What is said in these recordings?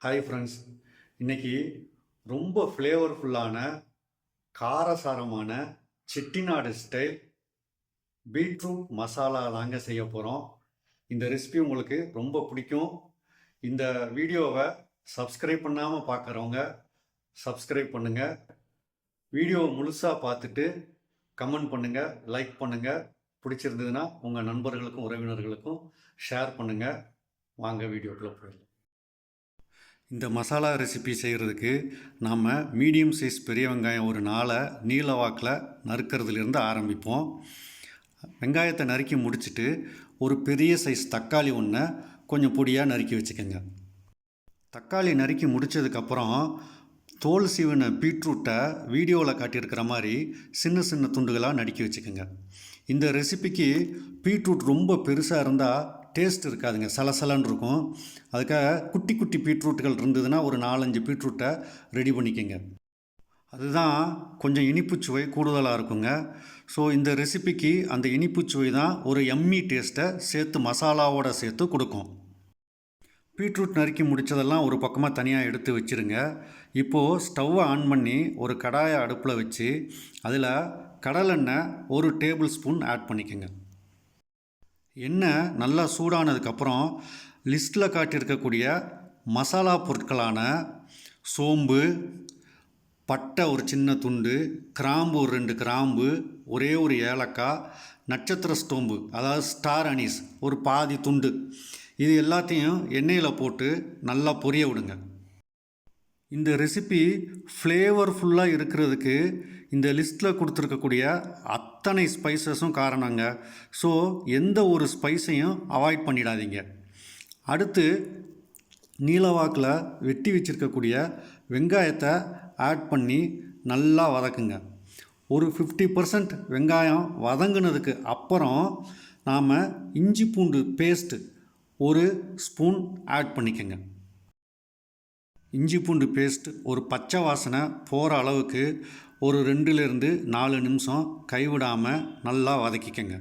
Hi friends. இன்னைக்கு ரொம்ப ஃப்ளேவர்ஃபுல்லான காரசாரமான செட்டிநாடு ஸ்டைல் பீட்ரூட் மசாலா தாங்க செய்ய போகிறோம். இந்த ரெசிபி உங்களுக்கு ரொம்ப பிடிக்கும். இந்த வீடியோவை சப்ஸ்கிரைப் பண்ணாமல் பார்க்குறவங்க சப்ஸ்கிரைப் பண்ணுங்கள். வீடியோவை முழுசாக பார்த்துட்டு கமெண்ட் பண்ணுங்கள், லைக் பண்ணுங்கள். பிடிச்சிருந்ததுன்னா உங்கள் நண்பர்களுக்கும் உறவினர்களுக்கும் ஷேர் பண்ணுங்கள். வாங்க வீடியோக்குள்ளே போயிடலாம். இந்த மசாலா ரெசிபி செய்கிறதுக்கு நாம் மீடியம் சைஸ் பெரிய வெங்காயம் ஒரு 4 நீல வாக்கில் நறுக்கிறதுலேருந்து ஆரம்பிப்போம். வெங்காயத்தை நறுக்கி முடிச்சுட்டு ஒரு பெரிய சைஸ் தக்காளி ஒன்றை கொஞ்சம் பொடியாக நறுக்கி வச்சுக்கோங்க. தக்காளி நறுக்கி முடித்ததுக்கப்புறம் தோல் சீவின பீட்ரூட்டை வீடியோவில் காட்டியிருக்கிற மாதிரி சின்ன சின்ன துண்டுகளாக நறுக்கி வச்சுக்கோங்க. இந்த ரெசிபிக்கு பீட்ரூட் ரொம்ப பெருசாக இருந்தால் டேஸ்ட் இருக்காதுங்க, சலசலன்னு இருக்கும். அதுக்காக குட்டி குட்டி பீட்ரூட்டுகள் இருந்ததுன்னா ஒரு 4-5 பீட்ரூட்டை ரெடி பண்ணிக்கோங்க. அதுதான் கொஞ்சம் இனிப்புச்சுவை கூடுதலாக இருக்குங்க. ஸோ இந்த ரெசிபிக்கு அந்த இனிப்புச்சுவை தான் ஒரு எம்மி டேஸ்ட்டை சேர்த்து மசாலாவோடு சேர்த்து கொடுக்கும். பீட்ரூட் நறுக்கி முடித்ததெல்லாம் ஒரு பக்கமாக தனியாக எடுத்து வச்சுருங்க. இப்போது ஸ்டவ்வை ஆன் பண்ணி ஒரு கடாயை அடுப்பில் வச்சு அதில் கடலெண்ணெய் 1 டேபிள் ஸ்பூன் ஆட் பண்ணிக்கோங்க. எண்ணெய் நல்லா சூடானதுக்கப்புறம் லிஸ்ட்டில் காட்டியிருக்கக்கூடிய மசாலா பொருட்களான சோம்பு, பட்டை ஒரு சின்ன துண்டு, கிராம்பு ஒரு 2 கிராம்பு, ஒரே ஒரு ஏலக்காய், நட்சத்திர ஸ்டோம்பு அதாவது ஸ்டார் அனீஸ் ஒரு பாதி துண்டு, இது எல்லாத்தையும் எண்ணெயில் போட்டு நல்லா பொரிய விடுங்க. இந்த ரெசிபி ஃப்ளேவர்ஃபுல்லாக இருக்கிறதுக்கு இந்த லிஸ்ட்டில் கொடுத்துருக்கக்கூடிய அத்தனை ஸ்பைசஸும் காரணங்க. ஸோ எந்த ஒரு ஸ்பைஸையும் அவாய்ட் பண்ணிடாதீங்க. அடுத்து நீலவாக்கில் வெட்டி வச்சுருக்கக்கூடிய வெங்காயத்தை ஆட் பண்ணி நல்லா வதக்குங்க. ஒரு 50% வெங்காயம் வதங்கினதுக்கு அப்புறம் நாம் இஞ்சி பூண்டு பேஸ்ட்டு 1 ஸ்பூன் ஆட் பண்ணிக்கோங்க. இஞ்சி பூண்டு பேஸ்ட் ஒரு பச்சை வாசனை போகிற அளவுக்கு ஒரு 2-4 நிமிஷம் கைவிடாமல் நல்லா வதக்கிக்கங்க.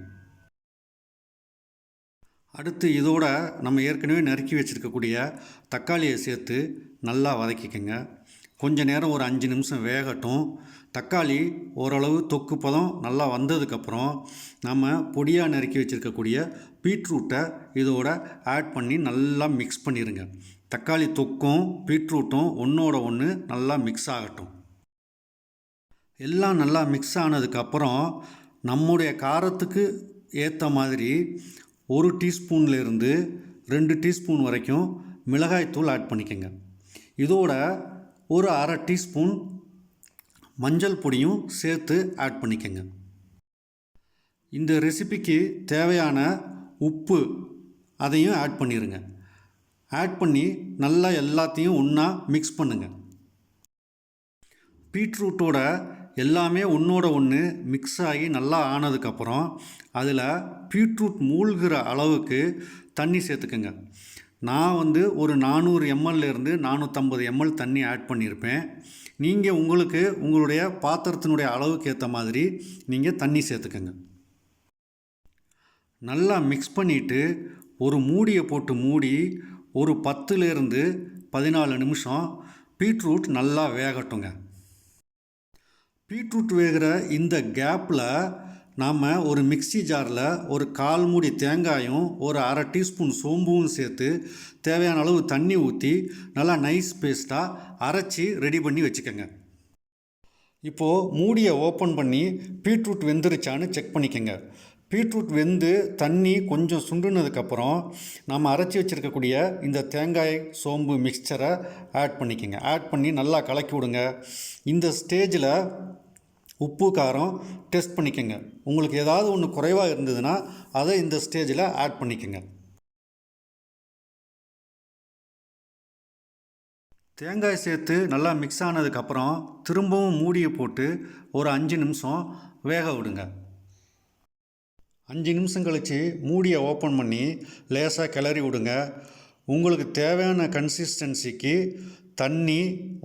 அடுத்து இதோட நம்ம ஏற்கனவே நறுக்கி வச்சுருக்கக்கூடிய தக்காளியை சேர்த்து நல்லா வதக்கிக்கங்க. கொஞ்ச நேரம் ஒரு 5 நிமிஷம் வேகட்டும். தக்காளி ஓரளவு தொக்கு பதம் நல்லா வந்ததுக்கப்புறம் நம்ம பொடியாக நறுக்கி வச்சுருக்கக்கூடிய பீட்ரூட்டை இதோட ஆட் பண்ணி நல்லா மிக்ஸ் பண்ணிடுங்க. தக்காளி தொக்கும் பீட்ரூட்டும் ஒன்றோட ஒன்று நல்லா மிக்ஸ் ஆகட்டும். எல்லாம் நல்லா மிக்ஸ் ஆனதுக்கப்புறம் நம்முடைய காரத்துக்கு ஏற்ற மாதிரி 1 டீஸ்பூன்லேருந்து 2 டீஸ்பூன் வரைக்கும் மிளகாய்த்தூள் ஆட் பண்ணிக்கோங்க. இதோட ஒரு 1/2 டீஸ்பூன் மஞ்சள் பொடியும் சேர்த்து ஆட் பண்ணிக்கோங்க. இந்த ரெசிபிக்கு தேவையான உப்பு அதையும் ஆட் பண்ணிடுங்க. ஆட் பண்ணி நல்லா எல்லாத்தையும் ஒன்றா மிக்ஸ் பண்ணுங்கள். பீட்ரூட்டோட எல்லாமே ஒன்றோட ஒன்று மிக்ஸ் ஆகி நல்லா ஆனதுக்கப்புறம் அதில் பீட்ரூட் மூழ்கிற அளவுக்கு தண்ணி சேர்த்துக்குங்க. நான் ஒரு 400 ml-லேருந்து 450 ml தண்ணி ஆட் பண்ணியிருப்பேன். நீங்கள் உங்களுக்கு உங்களுடைய பாத்திரத்தினுடைய அளவுக்கு ஏற்ற மாதிரி நீங்கள் தண்ணி சேர்த்துக்கங்க. நல்லா மிக்ஸ் பண்ணிவிட்டு ஒரு மூடியை போட்டு மூடி ஒரு 10-லேருந்து 14 நிமிஷம் பீட்ரூட் நல்லா வேகட்டுங்க. பீட்ரூட் வேகிற இந்த கேப்பில் நாம் ஒரு மிக்ஸி ஜாரில் ஒரு 1/4 மூடி தேங்காயும் ஒரு 1/2 டீஸ்பூன் சோம்பும் சேர்த்து தேவையான அளவு தண்ணி ஊற்றி நல்லா நைஸ் பேஸ்ட்டாக அரைச்சி ரெடி பண்ணி வச்சுக்கோங்க. இப்போது மூடியை ஓப்பன் பண்ணி பீட்ரூட் வெந்துருச்சான்னு செக் பண்ணிக்கோங்க. பீட்ரூட் வெந்து தண்ணி கொஞ்சம் சுண்டுனதுக்கப்புறம் நம்ம அரைச்சி வச்சுருக்கக்கூடிய இந்த தேங்காய் சோம்பு மிக்சரை ஆட் பண்ணிக்கோங்க. ஆட் பண்ணி நல்லா கலக்கி விடுங்க. இந்த ஸ்டேஜில் உப்பு காரம் டெஸ்ட் பண்ணிக்கோங்க. உங்களுக்கு ஏதாவது ஒன்று குறைவாக இருந்ததுன்னா அதை இந்த ஸ்டேஜில் ஆட் பண்ணிக்கோங்க. தேங்காய் சேர்த்து நல்லா மிக்ஸ் ஆனதுக்கப்புறம் திரும்பவும் மூடியை போட்டு ஒரு 5 நிமிஷம் வேக விடுங்க. 5 நிமிஷம் கழித்து மூடியை ஓப்பன் பண்ணி லேசாக கிளறி விடுங்க. உங்களுக்கு தேவையான கன்சிஸ்டன்சிக்கு தண்ணி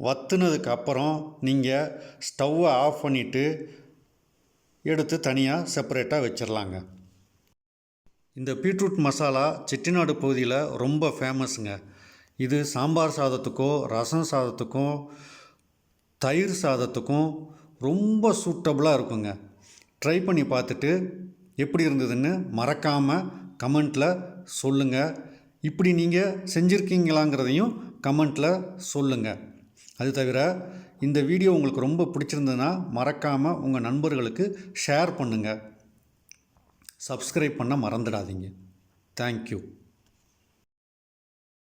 வற்றுனதுக்கு அப்புறம் நீங்கள் ஸ்டவ்வை ஆஃப் பண்ணிவிட்டு எடுத்து தனியாக செப்பரேட்டாக வச்சிடலாங்க. இந்த பீட்ரூட் மசாலா செட்டிநாடு பகுதியில் ரொம்ப ஃபேமஸுங்க. இது சாம்பார் சாதத்துக்கோ ரசம் சாதத்துக்கும் தயிர் சாதத்துக்கும் ரொம்ப சூட்டபுளாக இருக்குங்க. ட்ரை பண்ணி பார்த்துட்டு எப்படி இருந்ததுன்னு மறக்காமல் கமெண்ட்டில் சொல்லுங்கள். இப்படி நீங்கள் செஞ்சுருக்கீங்களாங்கிறதையும் கமெண்ட்டில் சொல்லுங்கள். அது தவிர இந்த வீடியோ உங்களுக்கு ரொம்ப பிடிச்சிருந்ததுன்னா மறக்காமல் உங்கள் நண்பர்களுக்கு ஷேர் பண்ணுங்கள். சப்ஸ்கிரைப் பண்ண மறந்துடாதீங்க. தேங்க்யூ.